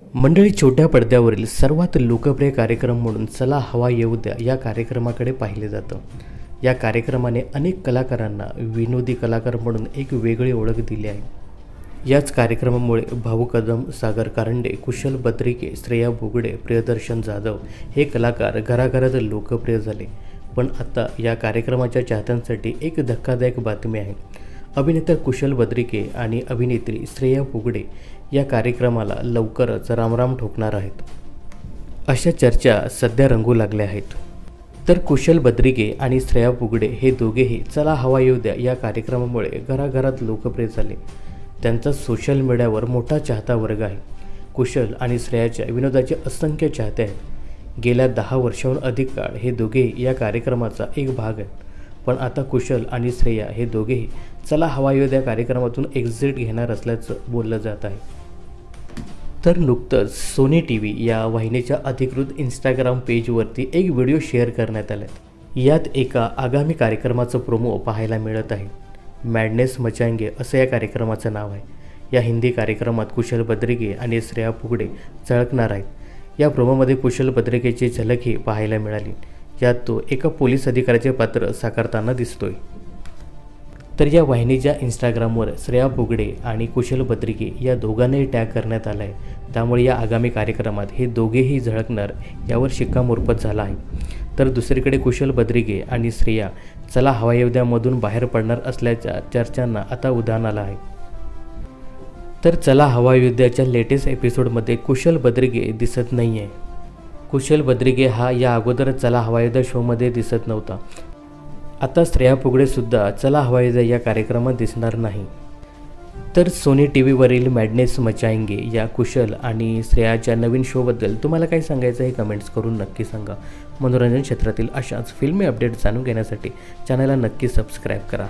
मंडळी, छोट्या पडद्यावरील सर्वात लोकप्रिय कार्यक्रम म्हणून चला हवा येऊ द्या या कार्यक्रमाकडे पाहिले जातं. या कार्यक्रमाने अनेक कलाकारांना विनोदी कलाकार म्हणून एक वेगळी ओळख दिली आहे. याच कार्यक्रमामुळे भाऊ कदम, सागर कारंडे, कुशल बद्रिके, श्रेया बुगडे, प्रियदर्शन जाधव हे कलाकार घराघरात लोकप्रिय झाले. पण आता या कार्यक्रमाच्या चाहत्यांसाठी एक धक्कादायक बातमी आहे. अभिनेता कुशल बद्रिके आणि अभिनेत्री श्रेया बुगडे या कार्यक्रमाला लवकरच रामराम ठोकणार आहेत, अशा चर्चा सध्या रंगू लागल्या आहेत. तर कुशल बद्रिके आणि श्रेया बुगडे हे दोघेही चला हवा येऊ द्या या कार्यक्रमामुळे घराघरात लोकप्रिय झाले. त्यांचा सोशल मीडियावर मोठा चाहता वर्ग आहे. कुशल आणि श्रेयाच्या विनोदाचे असंख्य चाहते आहेत. गेल्या 10 वर्षांहून अधिक काळ हे दोघेही या कार्यक्रमाचा एक भाग आहेत. पण आता कुशल आणि श्रेया हे दोघेही चला हवा येऊ द्या कार्यक्रमातून एक्झिट घेणार असल्याचं बोललं जात आहे. तर नुकतंच सोनी टीव्ही या वाहिनीच्या अधिकृत इंस्टाग्राम पेजवरती एक व्हिडिओ शेअर करण्यात आला. यात एका आगामी कार्यक्रमाचं प्रोमो पाहायला मिळत आहे. मॅडनेस मचाएंगे असं या कार्यक्रमाचं नाव आहे. या हिंदी कार्यक्रमात कुशल बद्रिके आणि श्रेया बुगडे झळकणार आहेत. या प्रोमोमध्ये कुशल बद्रिकेची झलकही पाहायला मिळाली. यात तो एका पोलीस अधिकाऱ्याचे पात्र साकारताना दिसतोय. तर या वाहिनीच्या इंस्टाग्रामवर श्रेया बुगडे आणि कुशल बद्रिके या दोघांनाही टॅग करण्यात आलं आहे. त्यामुळे या आगामी कार्यक्रमात हे दोघेही झळकणार यावर शिक्कामोर्तब झाला आहे. तर दुसरीकडे कुशल बद्रिके आणि श्रेया चला हवा येऊ द्यामधून बाहेर पडणार असल्याच्या चर्चांना आता उधाण आलं आहे. तर चला हवा येऊ द्याच्या लेटेस्ट एपिसोडमध्ये कुशल बद्रिके दिसत नाही आहे. कुशल बद्रिके हा या अगोदर चला हवा येऊ द्या शोमध्ये दिसत नव्हता. आता श्रेया बुगडेसुद्धा चला हवा येऊ द्या या कार्यक्रमात दिसणार नाही. तर सोनी टीव्हीवरील मॅडनेस मचाएंगे या कुशल आणि श्रेयाच्या नवीन शोबद्दल तुम्हाला काय सांगायचं हे कमेंट्स करून नक्की सांगा. मनोरंजन क्षेत्रातील अशाच फिल्मी अपडेट जाणून घेण्यासाठी चॅनलला नक्की सबस्क्राईब करा.